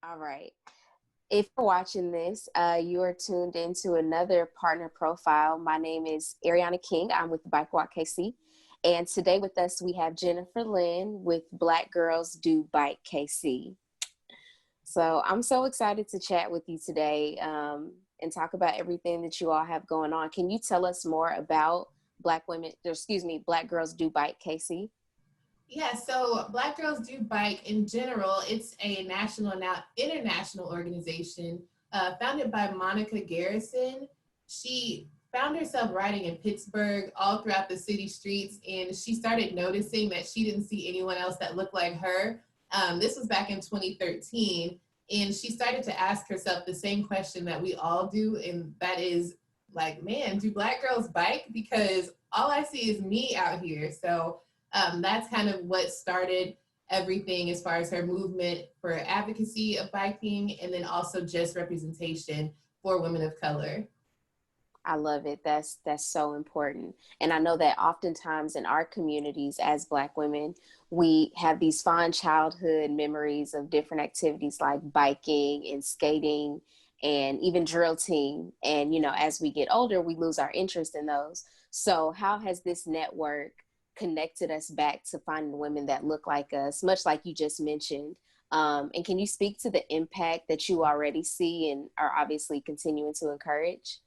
All right. If you're watching this, you are tuned into another partner profile. My name is Areiona King. I'm with Bike Walk KC. And today with us, we have Jennifer Lynn with Black Girls Do Bike KC. So I'm so excited to chat with you today and talk about everything that you all have going on. Can you tell us more about Black Girls Do Bike KC? Yeah, so Black Girls Do Bike in general, it's a national and now international organization founded by Monica Garrison. She found herself riding in Pittsburgh all throughout the city streets, and she started noticing that she didn't see anyone else that looked like her. This was back in 2013, and she started to ask herself the same question that we all do, and that is like, man, do Black girls bike? Because all I see is me out here. So that's kind of what started everything as far as her movement for advocacy of biking, and then also just representation for women of color. I love it. That's so important. And I know that oftentimes in our communities as Black women, we have these fond childhood memories of different activities like biking and skating and even drill team. And, as we get older, we lose our interest in those. So how has this network connected us back to finding women that look like us, much like you just mentioned? And can you speak to the impact that you already see and are obviously continuing to encourage?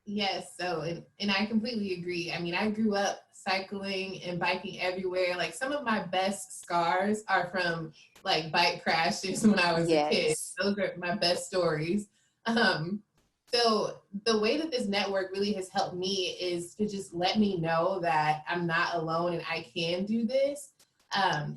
Yes, so and I completely agree. I mean, I grew up cycling and biking everywhere. Like some of my best scars are from like bike crashes when I was a kid. Yes. Those are my best stories. Um, so the way that this network really has helped me is to just let me know that I'm not alone and I can do this.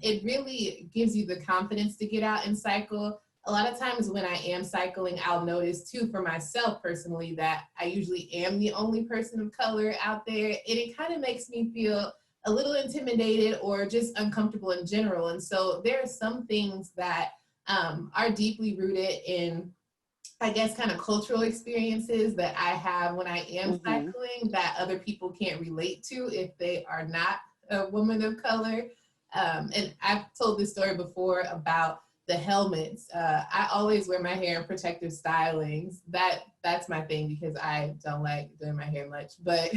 It really gives you the confidence to get out and cycle. A lot of times when I am cycling, I'll notice too for myself personally that I usually am the only person of color out there. And it kind of makes me feel a little intimidated or just uncomfortable in general. And so there are some things that are deeply rooted in, I guess, kind of cultural experiences that I have when I am Mm-hmm. cycling that other people can't relate to if they are not a woman of color. And I've told this story before about the helmets. I always wear my hair in protective stylings. That's my thing because I don't like doing my hair much, but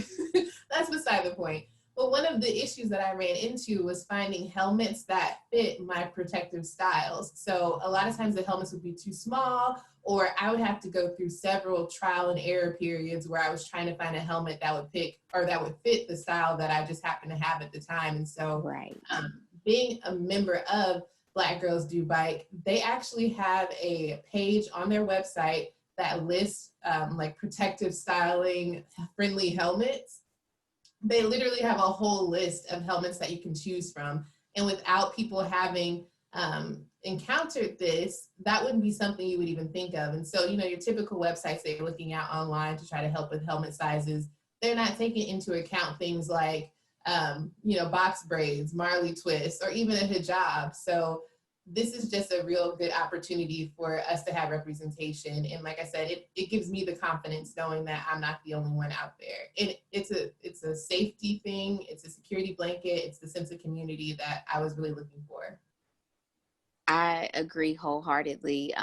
that's beside the point. But one of the issues that I ran into was finding helmets that fit my protective styles. So a lot of times the helmets would be too small, or I would have to go through several trial and error periods where I was trying to find a helmet that would pick or that would fit the style that I just happened to have at the time. And so Right. being a member of Black Girls Do Bike, they actually have a page on their website that lists like protective styling friendly helmets. They literally have a whole list of helmets that you can choose from. And without people having encountered this, that wouldn't be something you would even think of. And so, your typical websites that you're looking at online to try to help with helmet sizes, they're not taking into account things like, box braids, Marley twists, or even a hijab. So this is just a real good opportunity for us to have representation. And like I said, it gives me the confidence knowing that I'm not the only one out there. And it's a safety thing. It's a security blanket. It's the sense of community that I was really looking for. I agree wholeheartedly.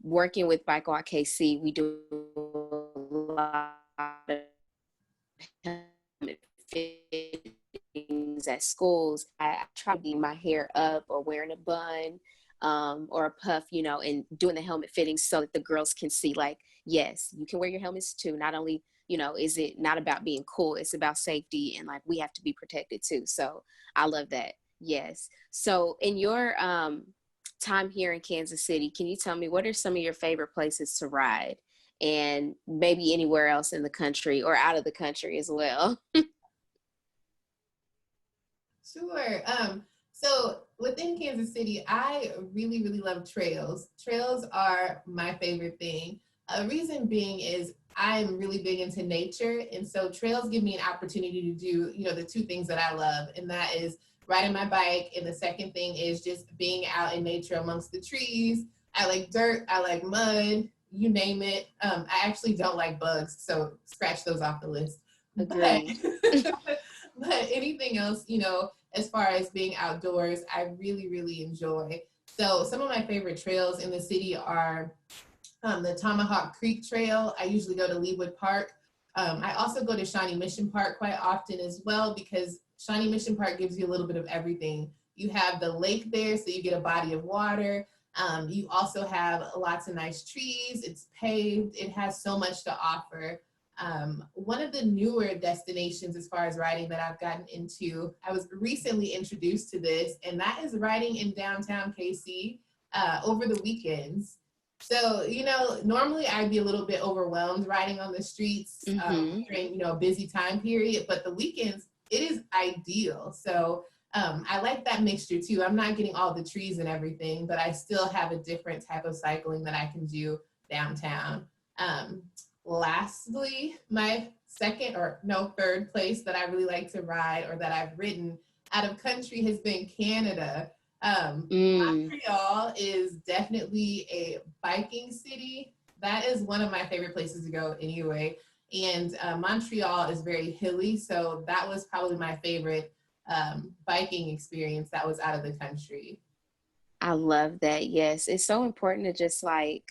Working with Bike Walk KC, we do a lot of helmet fittings at schools. I try to be my hair up or wearing a bun or a puff, and doing the helmet fittings so that the girls can see, like, yes, you can wear your helmets too. Not only, is it not about being cool, it's about safety and like we have to be protected too. So I love that. Yes. So in your time here in Kansas City, can you tell me what are some of your favorite places to ride? And maybe anywhere else in the country or out of the country as well. Sure. So within Kansas City, I really, really love trails. Trails are my favorite thing. A reason being is I'm really big into nature. And so trails give me an opportunity to do, the two things that I love. And that is riding my bike. And the second thing is just being out in nature amongst the trees. I like dirt. I like mud, you name it. I actually don't like bugs. So scratch those off the list. But Agreed. but anything else, as far as being outdoors, I really, really enjoy. So some of my favorite trails in the city are the Tomahawk Creek Trail. I usually go to Leawood Park. I also go to Shawnee Mission Park quite often as well, because Shawnee Mission Park gives you a little bit of everything. You have the lake there, so you get a body of water. You also have lots of nice trees. It's paved. It has so much to offer. One of the newer destinations as far as riding that I've gotten into, I was recently introduced to this, and that is riding in downtown KC over the weekends. So, normally I'd be a little bit overwhelmed riding on the streets during, a busy time period, but the weekends, it is ideal. So I like that mixture too. I'm not getting all the trees and everything, but I still have a different type of cycling that I can do downtown. Um, Lastly, my third place that I really like to ride or that I've ridden out of country has been Canada. Montreal is definitely a biking city. That is one of my favorite places to go anyway. And Montreal is very hilly, so that was probably my favorite biking experience that was out of the country. I love that. Yes, it's so important to just like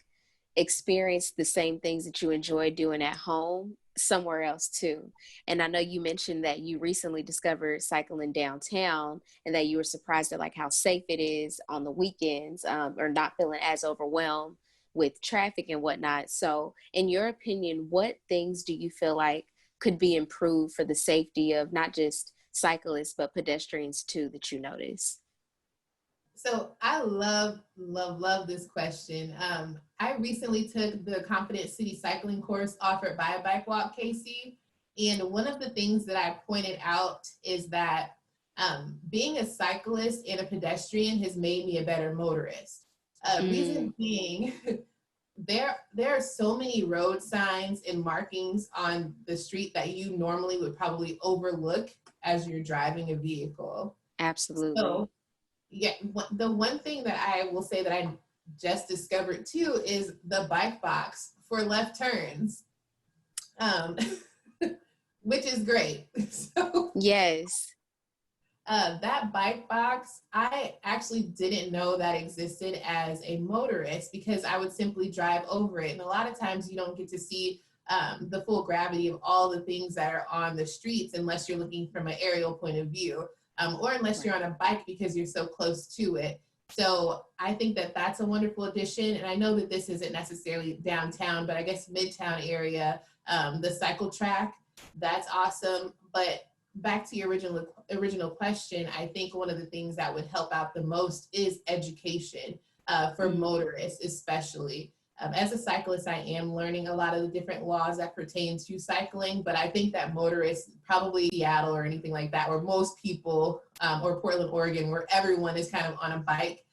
experience the same things that you enjoy doing at home somewhere else too. And I know you mentioned that you recently discovered cycling downtown and that you were surprised at like how safe it is on the weekends, or not feeling as overwhelmed with traffic and whatnot. So, in your opinion, what things do you feel like could be improved for the safety of not just cyclists but pedestrians too that you notice? So I love, love, love this question. I recently took the Confident City cycling course offered by Bike Walk KC. And one of the things that I pointed out is that being a cyclist and a pedestrian has made me a better motorist. Reason being, there are so many road signs and markings on the street that you normally would probably overlook as you're driving a vehicle. Absolutely. So yeah, the one thing that I will say that I just discovered too is the bike box for left turns, um, which is great. So Yes. that bike box, I actually didn't know that existed as a motorist because I would simply drive over it. And a lot of times you don't get to see the full gravity of all the things that are on the streets unless you're looking from an aerial point of view, or unless you're on a bike because you're so close to it. So I think that that's a wonderful addition. And I know that this isn't necessarily downtown, but I guess Midtown area, the cycle track, that's awesome. But back to your original question, I think one of the things that would help out the most is education for motorists, especially. As a cyclist, I am learning a lot of the different laws that pertain to cycling, but I think that motorists, probably Seattle or anything like that, where most people, or Portland, Oregon, where everyone is kind of on a bike.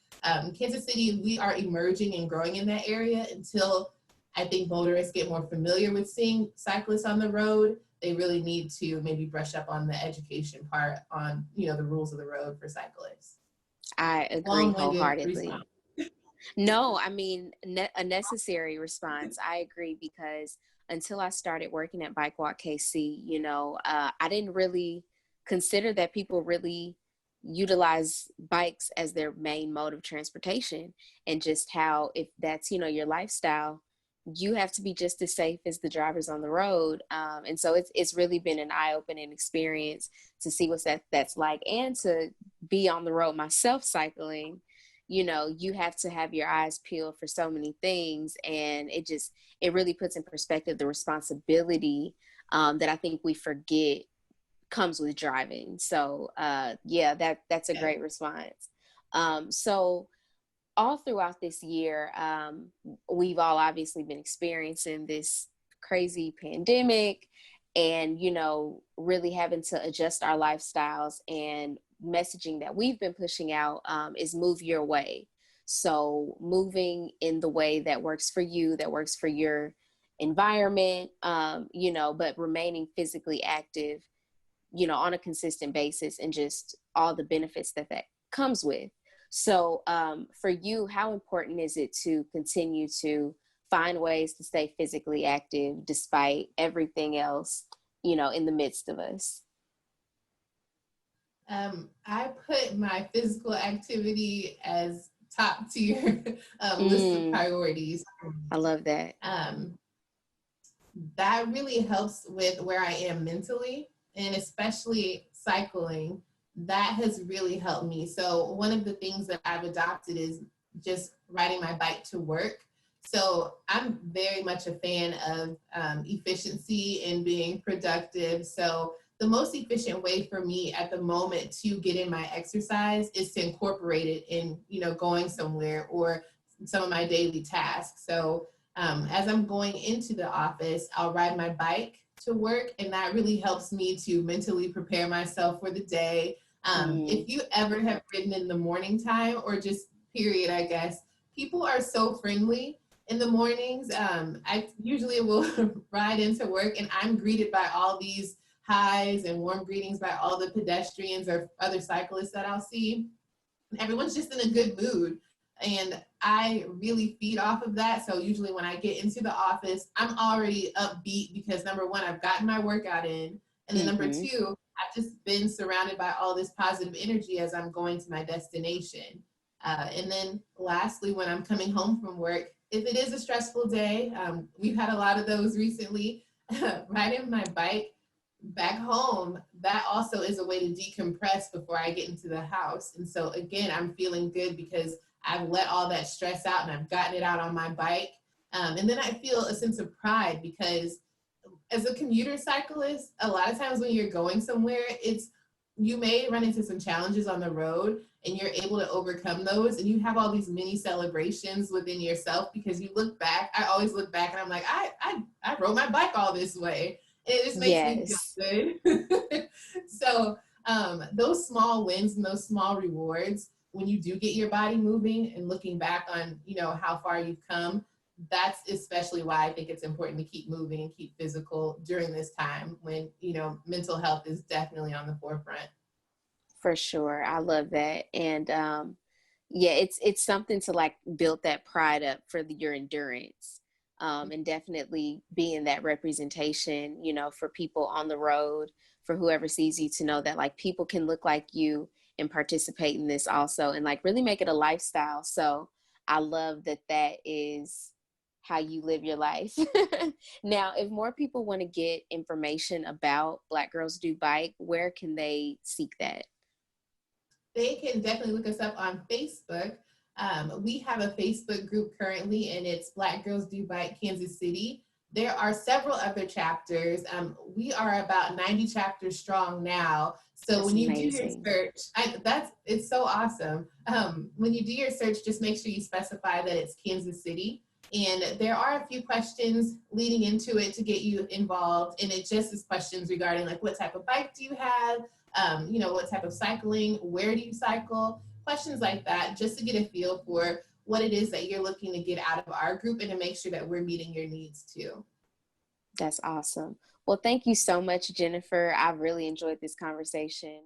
Kansas City, we are emerging and growing in that area until I think motorists get more familiar with seeing cyclists on the road. They really need to maybe brush up on the education part on, the rules of the road for cyclists. I agree Long-winded wholeheartedly. response. No, I mean, a necessary response. I agree because until I started working at Bike Walk KC, I didn't really consider that people really utilize bikes as their main mode of transportation, and just how if that's, your lifestyle, you have to be just as safe as the drivers on the road. And so it's really been an eye-opening experience to see what that's like, and to be on the road myself cycling. You have to have your eyes peeled for so many things, and it really puts in perspective the responsibility that I think we forget comes with driving. So yeah, that's a Yeah. great response. So all throughout this year, we've all obviously been experiencing this crazy pandemic, and really having to adjust our lifestyles. And messaging that we've been pushing out is move your way. So moving in the way that works for you, that works for your environment, but remaining physically active, on a consistent basis, and just all the benefits that comes with. So for you, how important is it to continue to find ways to stay physically active despite everything else, in the midst of us? I put my physical activity as top tier list of Mm, priorities. I love that. Um, that really helps with where I am mentally, and especially cycling. That has really helped me. So, one of the things that I've adopted is just riding my bike to work. So, I'm very much a fan of efficiency and being productive. So, the most efficient way for me at the moment to get in my exercise is to incorporate it in, going somewhere or some of my daily tasks. So, as I'm going into the office, I'll ride my bike to work, and that really helps me to mentally prepare myself for the day. Mm, If you ever have ridden in the morning time, or just period, I guess, people are so friendly in the mornings. I usually will ride into work, and I'm greeted by all these highs and warm greetings by all the pedestrians or other cyclists that I'll see. Everyone's just in a good mood. And I really feed off of that. So usually when I get into the office, I'm already upbeat because number one, I've gotten my workout in. And then number mm-hmm. two, I've just been surrounded by all this positive energy as I'm going to my destination. And then lastly, when I'm coming home from work, if it is a stressful day, we've had a lot of those recently, riding my bike back home, that also is a way to decompress before I get into the house. And so again, I'm feeling good because I've let all that stress out and I've gotten it out on my bike. And then I feel a sense of pride because as a commuter cyclist, a lot of times when you're going somewhere, you may run into some challenges on the road and you're able to overcome those, and you have all these mini celebrations within yourself because you look back. I always look back and I'm like, I rode my bike all this way. It just makes me feel Yes. good. So those small wins and those small rewards, when you do get your body moving and looking back on, how far you've come, that's especially why I think it's important to keep moving and keep physical during this time when, mental health is definitely on the forefront. For sure. I love that. And yeah, it's something to like build that pride up for your endurance. And definitely being that representation, for people on the road, for whoever sees you to know that like people can look like you and participate in this also and like really make it a lifestyle. So I love that that is how you live your life. Now, if more people want to get information about Black Girls Do Bike, where can they seek that? They can definitely look us up on Facebook. We have a Facebook group currently, and it's Black Girls Do Bike Kansas City. There are several other chapters. We are about 90 chapters strong now. So That's when you do your amazing. search, it's so awesome. When you do your search, just make sure you specify that it's Kansas City. And there are a few questions leading into it to get you involved. And it just is questions regarding like what type of bike do you have? What type of cycling, where do you cycle, questions like that, just to get a feel for what it is that you're looking to get out of our group and to make sure that we're meeting your needs too. That's awesome. Well, thank you so much, Jennifer. I've really enjoyed this conversation.